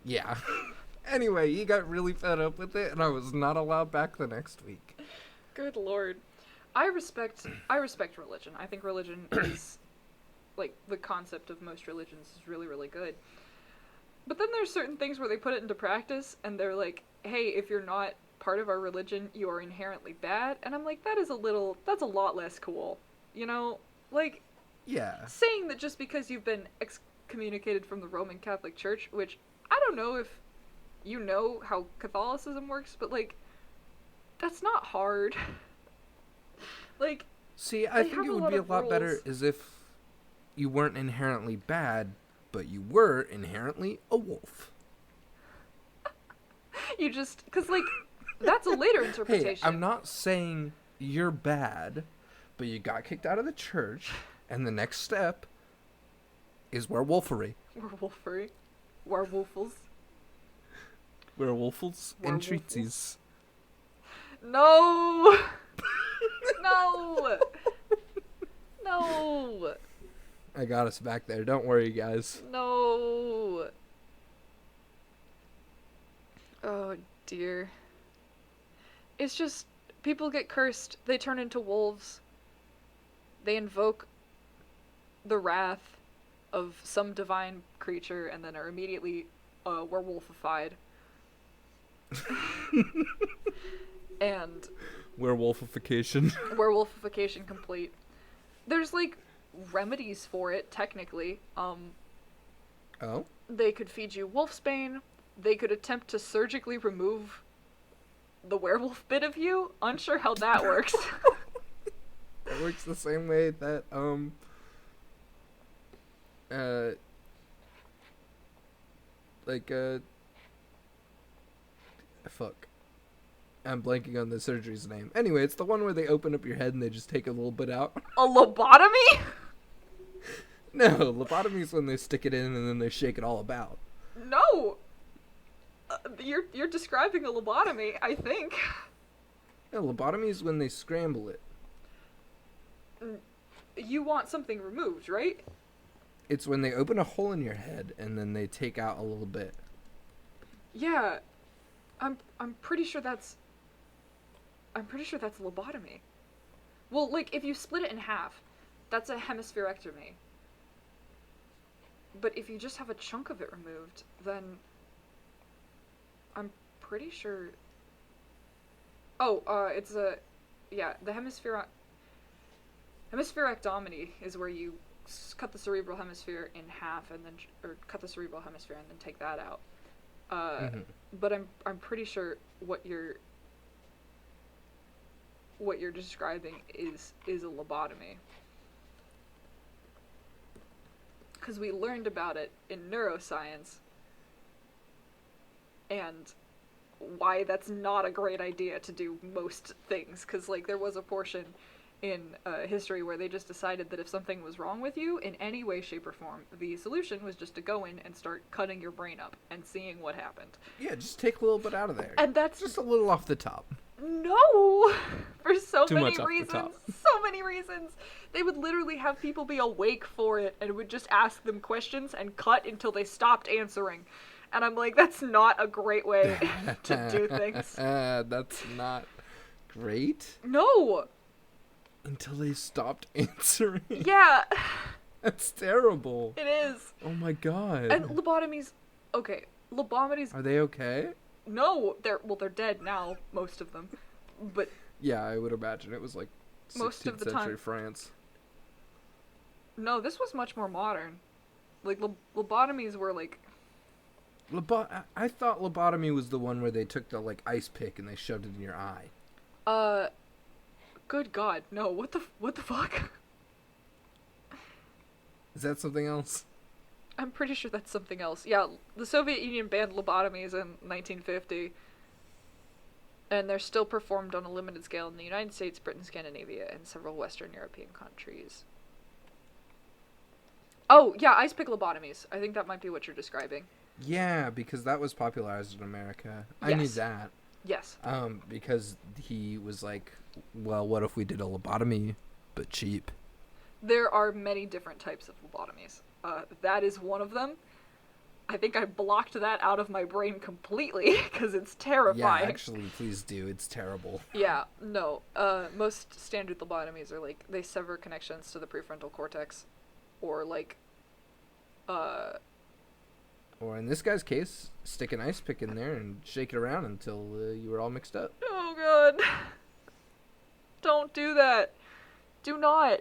Yeah. Anyway, he got really fed up with it, and I was not allowed back the next week. Good lord. I respect religion. I think religion is, like, the concept of most religions is really, really good. But then there's certain things where they put it into practice, and they're like, hey, if you're not part of our religion, you are inherently bad. And I'm like, that's a lot less cool. You know? Like, yeah. Saying that just because you've been excommunicated from the Roman Catholic Church, which I don't know if you know how Catholicism works, but, like, that's not hard. Like, see, I think it would be a lot better as if you weren't inherently bad, but you were inherently a wolf. You just, because, like, that's a later interpretation. Hey, I'm not saying you're bad, but you got kicked out of the church, and the next step is werewolfery. Werewolfery. Werewolfels. Werewolfels and treatises. No! No! No! I got us back there. Don't worry, guys. No! Oh, dear. It's just, people get cursed. They turn into wolves. They invoke the wrath of some divine creature and then are immediately werewolfified. And werewolfification. Werewolfification complete. There's like remedies for it, technically. Oh? They could feed you wolfsbane. They could attempt to surgically remove the werewolf bit of you. Unsure how that works. It works the same way that fuck. I'm blanking on the surgery's name. Anyway, it's the one where they open up your head and they just take a little bit out. A lobotomy? No, lobotomy is when they stick it in and then they shake it all about. No! You're describing a lobotomy, I think. Yeah, lobotomy is when they scramble it. You want something removed, right? It's when they open a hole in your head and then they take out a little bit. Yeah. I'm pretty sure that's lobotomy. Well, like, if you split it in half, that's a hemispherectomy. But if you just have a chunk of it removed, then I'm pretty sure... Oh, it's a... Yeah, the hemispherectomy is where you cut the cerebral hemisphere in half and then... Or cut the cerebral hemisphere and then take that out. But I'm pretty sure what you're describing is a lobotomy. Because we learned about it in neuroscience and why that's not a great idea to do most things. Because, like, there was a portion in history where they just decided that if something was wrong with you in any way, shape, or form, the solution was just to go in and start cutting your brain up and seeing what happened. Yeah, just take a little bit out of there. And that's just a little off the top. No! For so Too many much off the reasons. top. So many reasons. They would literally have people be awake for it and would just ask them questions and cut until they stopped answering. And I'm like, that's not a great way to do things. That's not great. No! Until they stopped answering. Yeah. That's terrible. It is. Oh my god. And lobotomies. Okay, lobotomies. Are they okay? No, they're dead now, most of them. But yeah, I would imagine it was like 16th most of the century time. France. No, this was much more modern. Like lobotomies were like. I thought lobotomy was the one where they took the like ice pick and they shoved it in your eye. Good God, no! What the fuck? Is that something else? I'm pretty sure that's something else. Yeah, the Soviet Union banned lobotomies in 1950, and they're still performed on a limited scale in the United States, Britain, Scandinavia, and several Western European countries. Oh, yeah, ice pick lobotomies. I think that might be what you're describing. Yeah, because that was popularized in America. Yes. I knew that. Yes. Because he was like, well, what if we did a lobotomy, but cheap? There are many different types of lobotomies. That is one of them. I think I blocked that out of my brain completely because it's terrifying. Yeah, actually, please do. It's terrible. Yeah, no. Most standard lobotomies are like they sever connections to the prefrontal cortex, or like, or in this guy's case, stick an ice pick in there and shake it around until you were all mixed up. Oh god. Don't do that. Do not.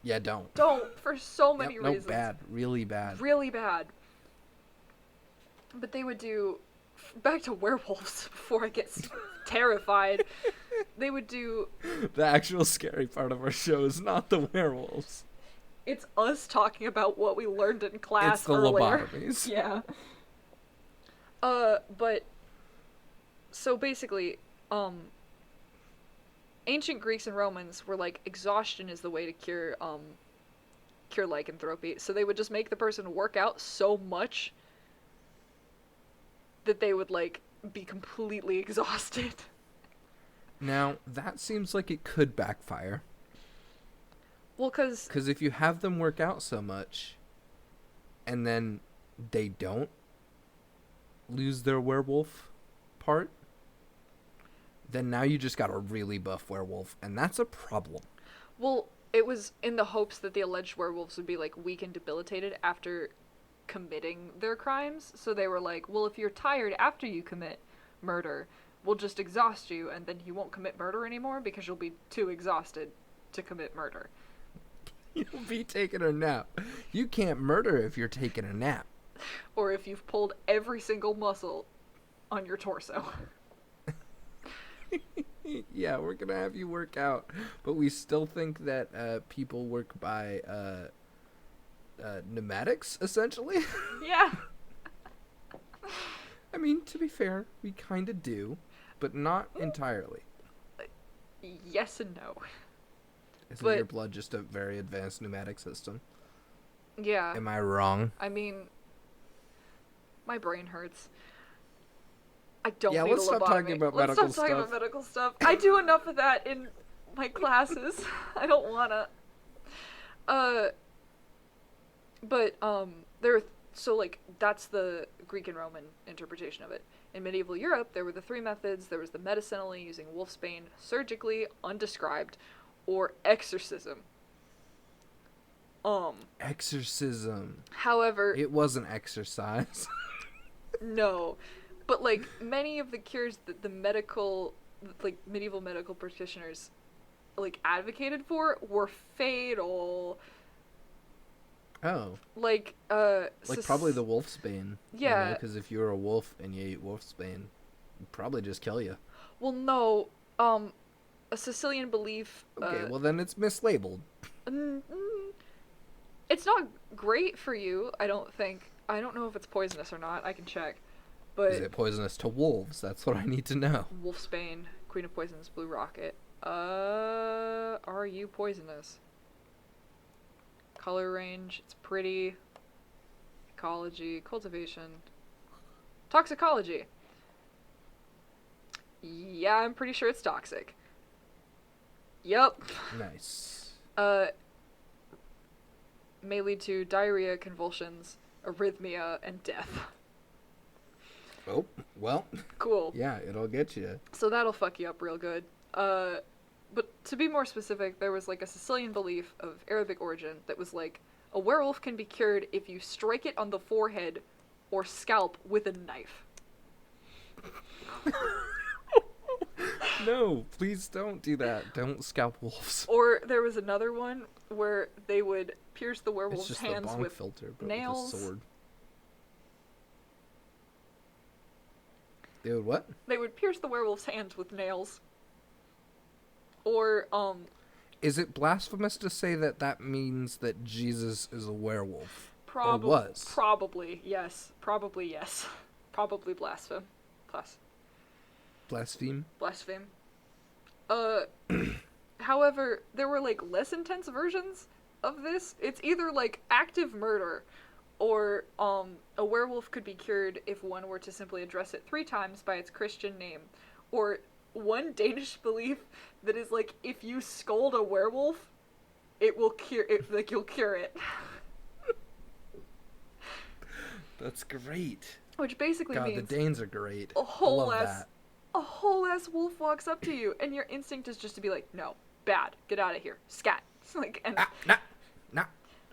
Yeah, don't. Don't, for so many reasons. No, bad. Really bad. Really bad. But they would do, back to werewolves before I get terrified, they would do... The actual scary part of our show is not the werewolves. It's us talking about what we learned in class it's the earlier. Lobotomies. Yeah. But, so basically, ancient Greeks and Romans were like, exhaustion is the way to cure lycanthropy. So they would just make the person work out so much that they would, like, be completely exhausted. Now, that seems like it could backfire. Well, because if you have them work out so much, and then they don't lose their werewolf part, then now you just got a really buff werewolf, and that's a problem. Well, it was in the hopes that the alleged werewolves would be, like, weak and debilitated after committing their crimes. So they were like, well, if you're tired after you commit murder, we'll just exhaust you, and then you won't commit murder anymore because you'll be too exhausted to commit murder. You'll be taking a nap. You can't murder if you're taking a nap. Or if you've pulled every single muscle on your torso. Yeah, we're gonna have you work out, but we still think that people work by pneumatics, essentially. Yeah. I mean, to be fair, we kind of do, but not entirely. Yes and no. Isn't your blood just a very advanced pneumatic system? Yeah. Am I wrong? I mean, my brain hurts. I don't need let's a lobotomy. stop talking about medical stuff. Let's stop talking about medical stuff. I do enough of that in my classes. I don't wanna. But that's the Greek and Roman interpretation of it. In medieval Europe, there were the three methods. There was the medicinally, using wolfsbane, surgically, undescribed, or exorcism. Exorcism. However, it wasn't exercise. No. But, like, many of the cures that the medieval medical practitioners, like, advocated for were fatal. Oh. Like, probably the wolfsbane. Yeah. Because if you were a wolf and you ate wolfsbane, it'd probably just kill you. Well, no. A Sicilian belief... Okay, well then it's mislabeled. It's not great for you, I don't think. I don't know if it's poisonous or not. I can check. But is it poisonous to wolves? That's what I need to know. Wolfsbane, Queen of Poisons, Blue Rocket. Are you poisonous? Color range, it's pretty. Ecology, cultivation. Toxicology. Yeah, I'm pretty sure it's toxic. Yep. Nice. May lead to diarrhea, convulsions, arrhythmia, and death. Oh, well. Cool. Yeah, it'll get you. So that'll fuck you up real good. But to be more specific, there was like a Sicilian belief of Arabic origin that was like a werewolf can be cured if you strike it on the forehead or scalp with a knife. No, please don't do that. Don't scalp wolves. Or there was another one where they would pierce the It's werewolf's just the hands bong with filter, but nails. with a sword. They would what? They would pierce the werewolf's hands with nails. Or Is it blasphemous to say that that means that Jesus is a werewolf? probably Or was? probably yes. Probably yes. Probably blaspheme. Blaspheme? Blaspheme. However, there were like less intense versions of this. It's either like active murder or a werewolf could be cured if one were to simply address it 3 times by its Christian name. Or one Danish belief that is like if you scold a werewolf, it will cure it, like you'll cure it. That's great. Which basically God, means the Danes are great. a whole I love ass that. a whole ass wolf walks up to you and your instinct is just to be like, no, bad, get out of here, scat. Like, and Nah.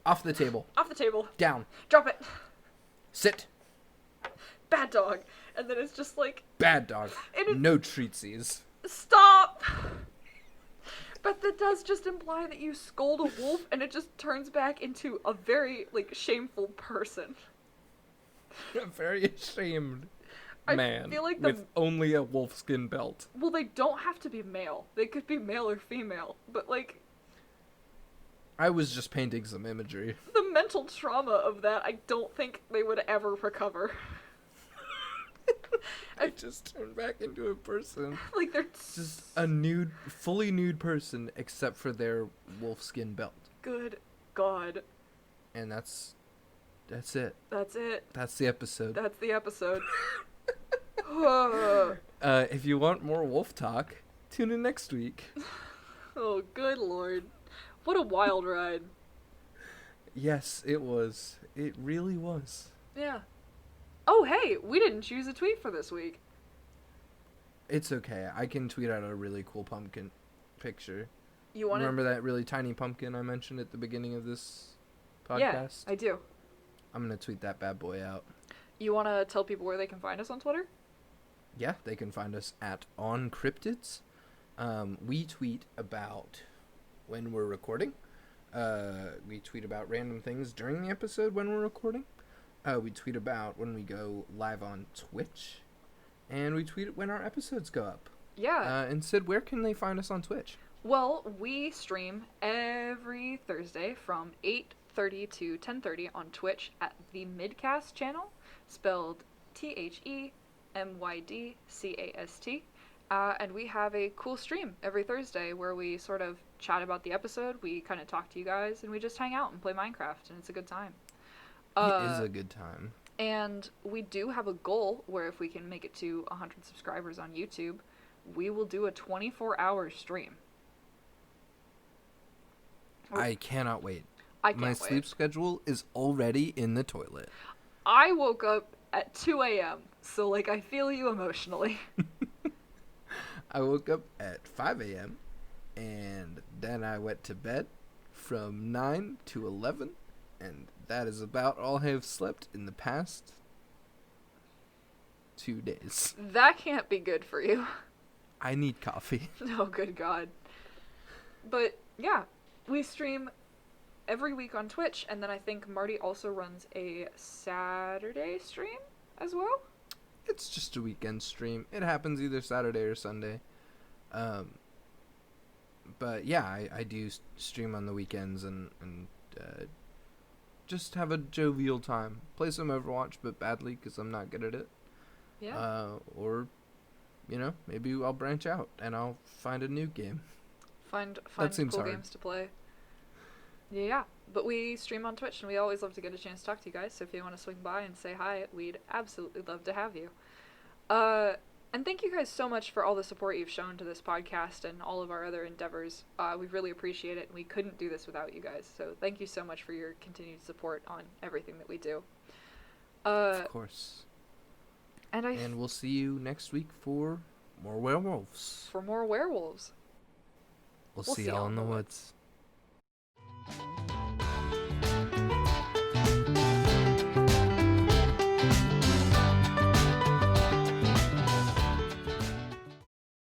Off the table. off the table, Down. drop it, Sit. bad dog. And then it's just like, Bad dog. It- No treatsies. stop. But that does just imply that you scold a wolf and it just turns back into a very like shameful person. A very ashamed I man feel like with only a wolfskin belt. Well, they don't have to be male, they could be male or female, but like I was just painting some imagery. the mental trauma of that, I don't think they would ever recover. I just turned back into a person. Like they're Just a nude, fully nude person, except for their wolfskin belt. good God. And that's it. That's it. That's the episode. That's the episode. If you want more wolf talk, tune in next week. Oh, good Lord. What a wild ride. Yes, it was. It really was. Yeah. Oh, hey, we didn't choose a tweet for this week. It's okay. I can tweet out a really cool pumpkin picture. You want to? Remember that really tiny pumpkin I mentioned at the beginning of this podcast? Yeah, I do. I'm going to tweet that bad boy out. You want to tell people where they can find us on Twitter? Yeah, they can find us at OnCryptids. We tweet about when we're recording. We tweet about random things during the episode when we're recording. We tweet about when we go live on Twitch. And we tweet when our episodes go up. Yeah. And Sid, where can they find us on Twitch? Well, we stream every Thursday from 8:30 to 10:30 on Twitch at the Midcast channel, spelled TheMydcast. And we have a cool stream every Thursday where we sort of chat about the episode, we kind of talk to you guys, and we just hang out and play Minecraft, and it's a good time. It is a good time. And we do have a goal where if we can make it to 100 subscribers on YouTube, we will do a 24-hour stream. I cannot wait. I can't My wait. sleep schedule is already in the toilet. I woke up at 2 a.m., so, like, I feel you emotionally. I woke up at 5 a.m. and then I went to bed from 9 to 11, and that is about all I have slept in the past 2 days. That can't be good for you. I need coffee. Oh, good God. But, yeah, we stream every week on Twitch, and then I think Marty also runs a Saturday stream as well? It's just a weekend stream. It happens either Saturday or Sunday. But yeah, I do stream on the weekends and just have a jovial time. Play some Overwatch, but badly because I'm not good at it. Yeah. Or, maybe I'll branch out and I'll find a new game. Find seems cool hard. games to play. Yeah, but we stream on Twitch, and we always love to get a chance to talk to you guys, so if you want to swing by and say hi, we'd absolutely love to have you. And thank you guys so much for all the support you've shown to this podcast and all of our other endeavors. We really appreciate it, and we couldn't do this without you guys, so thank you so much for your continued support on everything that we do. Of course. And we'll see you next week for more werewolves. for more werewolves. We'll see y'all in the woods.